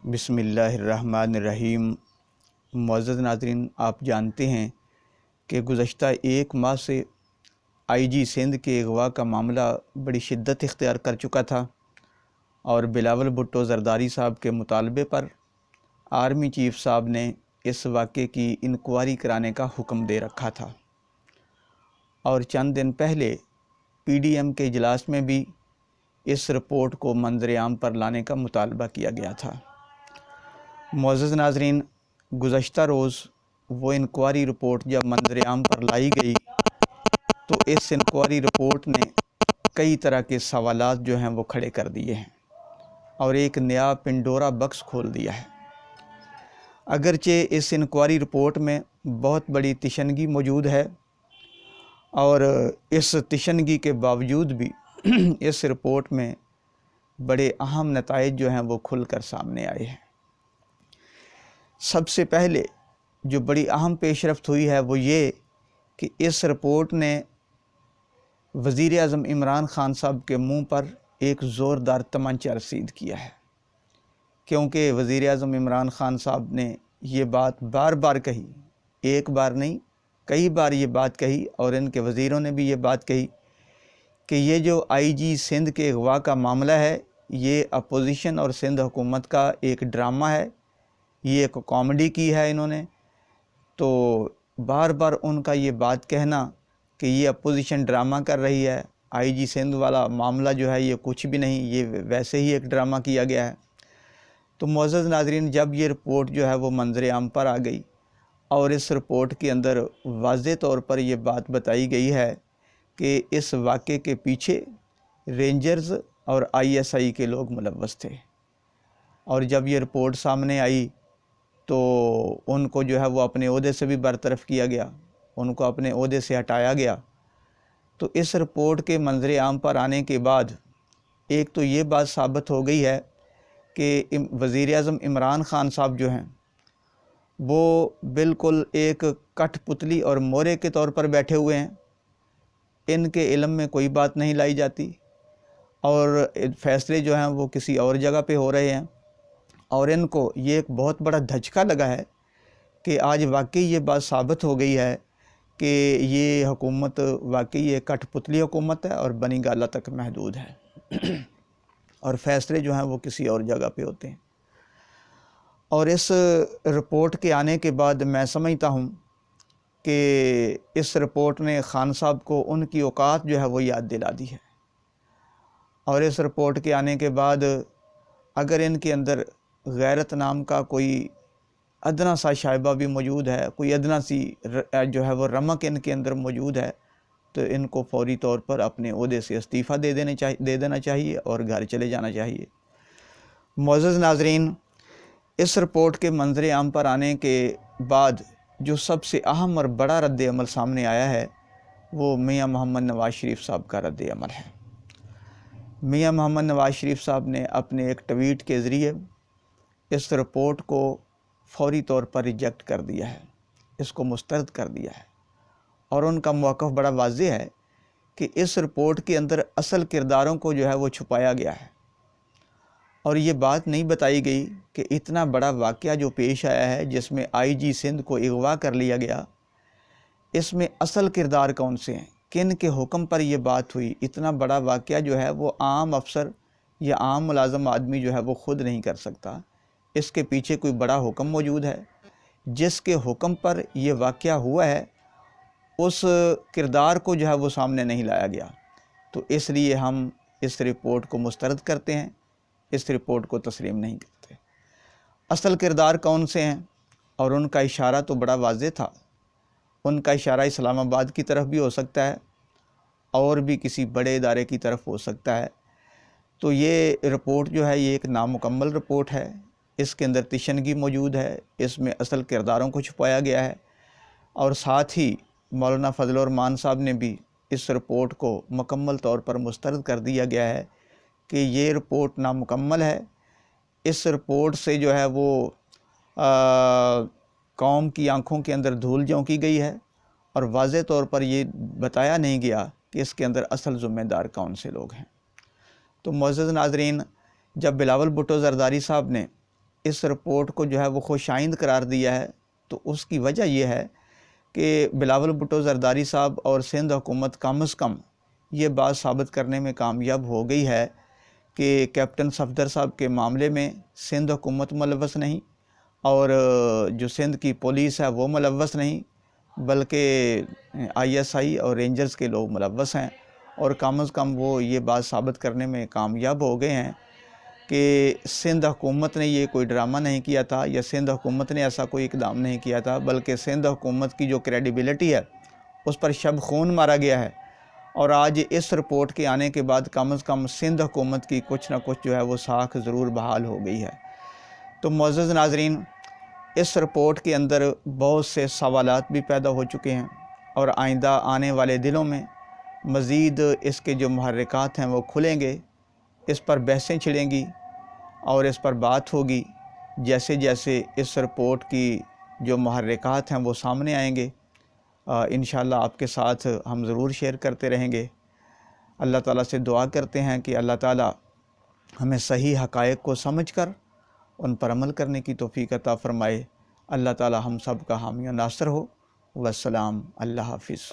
بسم اللہ الرحمن الرحیم۔ معزز ناظرین، آپ جانتے ہیں کہ گزشتہ ایک ماہ سے آئی جی سندھ کے اغوا کا معاملہ بڑی شدت اختیار کر چکا تھا اور بلاول بھٹو زرداری صاحب کے مطالبے پر آرمی چیف صاحب نے اس واقعے کی انکوائری کرانے کا حکم دے رکھا تھا، اور چند دن پہلے پی ڈی ایم کے اجلاس میں بھی اس رپورٹ کو منظر عام پر لانے کا مطالبہ کیا گیا تھا۔ معزز ناظرین، گزشتہ روز وہ انکوائری رپورٹ جب منظر عام پر لائی گئی تو اس انکوائری رپورٹ نے کئی طرح کے سوالات جو ہیں وہ کھڑے کر دیے ہیں اور ایک نیا پنڈورا باکس کھول دیا ہے۔ اگرچہ اس انکوائری رپورٹ میں بہت بڑی تشنگی موجود ہے، اور اس تشنگی کے باوجود بھی اس رپورٹ میں بڑے اہم نتائج جو ہیں وہ کھل کر سامنے آئے ہیں۔ سب سے پہلے جو بڑی اہم پیش رفت ہوئی ہے وہ یہ کہ اس رپورٹ نے وزیر اعظم عمران خان صاحب کے منہ پر ایک زوردار تمانچہ رسید کیا ہے، کیونکہ وزیر اعظم عمران خان صاحب نے یہ بات بار بار کہی، ایک بار نہیں کئی بار یہ بات کہی، اور ان کے وزیروں نے بھی یہ بات کہی کہ یہ جو آئی جی سندھ کے اغوا کا معاملہ ہے یہ اپوزیشن اور سندھ حکومت کا ایک ڈرامہ ہے، یہ ایک کامیڈی کی ہے انہوں نے۔ تو بار بار ان کا یہ بات کہنا کہ یہ اپوزیشن ڈرامہ کر رہی ہے، آئی جی سندھ والا معاملہ جو ہے یہ کچھ بھی نہیں، یہ ویسے ہی ایک ڈرامہ کیا گیا ہے۔ تو معزز ناظرین، جب یہ رپورٹ جو ہے وہ منظر عام پر آ گئی اور اس رپورٹ کے اندر واضح طور پر یہ بات بتائی گئی ہے کہ اس واقعے کے پیچھے رینجرز اور آئی ایس آئی کے لوگ ملوث تھے، اور جب یہ رپورٹ سامنے آئی تو ان کو جو ہے وہ اپنے عہدے سے بھی برطرف کیا گیا، ان کو اپنے عہدے سے ہٹایا گیا۔ تو اس رپورٹ کے منظر عام پر آنے کے بعد ایک تو یہ بات ثابت ہو گئی ہے کہ وزیر اعظم عمران خان صاحب جو ہیں وہ بالکل ایک کٹھ پتلی اور مورے کے طور پر بیٹھے ہوئے ہیں، ان کے علم میں کوئی بات نہیں لائی جاتی، اور فیصلے جو ہیں وہ کسی اور جگہ پہ ہو رہے ہیں، اور ان کو یہ ایک بہت بڑا دھچکا لگا ہے کہ آج واقعی یہ بات ثابت ہو گئی ہے کہ یہ حکومت واقعی ایک کٹھ پتلی حکومت ہے اور بنی گالہ تک محدود ہے اور فیصلے جو ہیں وہ کسی اور جگہ پہ ہوتے ہیں۔ اور اس رپورٹ کے آنے کے بعد میں سمجھتا ہوں کہ اس رپورٹ نے خان صاحب کو ان کی اوقات جو ہے وہ یاد دلا دی ہے، اور اس رپورٹ کے آنے کے بعد اگر ان کے اندر غیرت نام کا کوئی ادنا سا شائبہ بھی موجود ہے، کوئی ادنا سی جو ہے وہ رمق ان کے اندر موجود ہے، تو ان کو فوری طور پر اپنے عہدے سے استعفیٰ دے دینا چاہیے اور گھر چلے جانا چاہیے۔ معزز ناظرین، اس رپورٹ کے منظر عام پر آنے کے بعد جو سب سے اہم اور بڑا رد عمل سامنے آیا ہے وہ میاں محمد نواز شریف صاحب کا رد عمل ہے۔ میاں محمد نواز شریف صاحب نے اپنے ایک ٹویٹ کے ذریعے اس رپورٹ کو فوری طور پر ریجیکٹ کر دیا ہے، اس کو مسترد کر دیا ہے، اور ان کا موقف بڑا واضح ہے کہ اس رپورٹ کے اندر اصل کرداروں کو جو ہے وہ چھپایا گیا ہے، اور یہ بات نہیں بتائی گئی کہ اتنا بڑا واقعہ جو پیش آیا ہے جس میں آئی جی سندھ کو اغوا کر لیا گیا، اس میں اصل کردار کون سے ہیں، کن کے حکم پر یہ بات ہوئی۔ اتنا بڑا واقعہ جو ہے وہ عام افسر یا عام ملازم آدمی جو ہے وہ خود نہیں کر سکتا، اس کے پیچھے کوئی بڑا حکم موجود ہے، جس کے حکم پر یہ واقعہ ہوا ہے اس کردار کو جو ہے وہ سامنے نہیں لایا گیا۔ تو اس لیے ہم اس رپورٹ کو مسترد کرتے ہیں، اس رپورٹ کو تسلیم نہیں کرتے۔ اصل کردار کون سے ہیں، اور ان کا اشارہ تو بڑا واضح تھا، ان کا اشارہ اسلام آباد کی طرف بھی ہو سکتا ہے اور بھی کسی بڑے ادارے کی طرف ہو سکتا ہے۔ تو یہ رپورٹ جو ہے یہ ایک نامکمل رپورٹ ہے، اس کے اندر تشنگی موجود ہے، اس میں اصل کرداروں کو چھپایا گیا ہے، اور ساتھ ہی مولانا فضل الرحمان صاحب نے بھی اس رپورٹ کو مکمل طور پر مسترد کر دیا گیا ہے کہ یہ رپورٹ نامکمل ہے۔ اس رپورٹ سے جو ہے وہ قوم کی آنکھوں کے اندر دھول جھونکی گئی ہے، اور واضح طور پر یہ بتایا نہیں گیا کہ اس کے اندر اصل ذمہ دار کون سے لوگ ہیں۔ تو معزز ناظرین، جب بلاول بھٹو زرداری صاحب نے اس رپورٹ کو جو ہے وہ خوش آئند قرار دیا ہے، تو اس کی وجہ یہ ہے کہ بلاول بھٹو زرداری صاحب اور سندھ حکومت کم از کم یہ بات ثابت کرنے میں کامیاب ہو گئی ہے کہ کیپٹن صفدر صاحب کے معاملے میں سندھ حکومت ملوث نہیں، اور جو سندھ کی پولیس ہے وہ ملوث نہیں، بلکہ ISI اور رینجرز کے لوگ ملوث ہیں، اور کم از کم وہ یہ بات ثابت کرنے میں کامیاب ہو گئے ہیں کہ سندھ حکومت نے یہ کوئی ڈرامہ نہیں کیا تھا، یا سندھ حکومت نے ایسا کوئی اقدام نہیں کیا تھا، بلکہ سندھ حکومت کی جو کریڈیبلٹی ہے اس پر شب خون مارا گیا ہے۔ اور آج اس رپورٹ کے آنے کے بعد کم از کم سندھ حکومت کی کچھ نہ کچھ جو ہے وہ ساکھ ضرور بحال ہو گئی ہے۔ تو معزز ناظرین، اس رپورٹ کے اندر بہت سے سوالات بھی پیدا ہو چکے ہیں، اور آئندہ آنے والے دنوں میں مزید اس کے جو محرکات ہیں وہ کھلیں گے، اس پر بحثیں چھڑیں گی اور اس پر بات ہوگی۔ جیسے جیسے اس رپورٹ کی جو محرکات ہیں وہ سامنے آئیں گے، انشاءاللہ آپ کے ساتھ ہم ضرور شیئر کرتے رہیں گے۔ اللہ تعالیٰ سے دعا کرتے ہیں کہ اللہ تعالیٰ ہمیں صحیح حقائق کو سمجھ کر ان پر عمل کرنے کی توفیق عطا فرمائے۔ اللہ تعالیٰ ہم سب کا حامی و ناصر ہو۔ والسلام، اللہ حافظ۔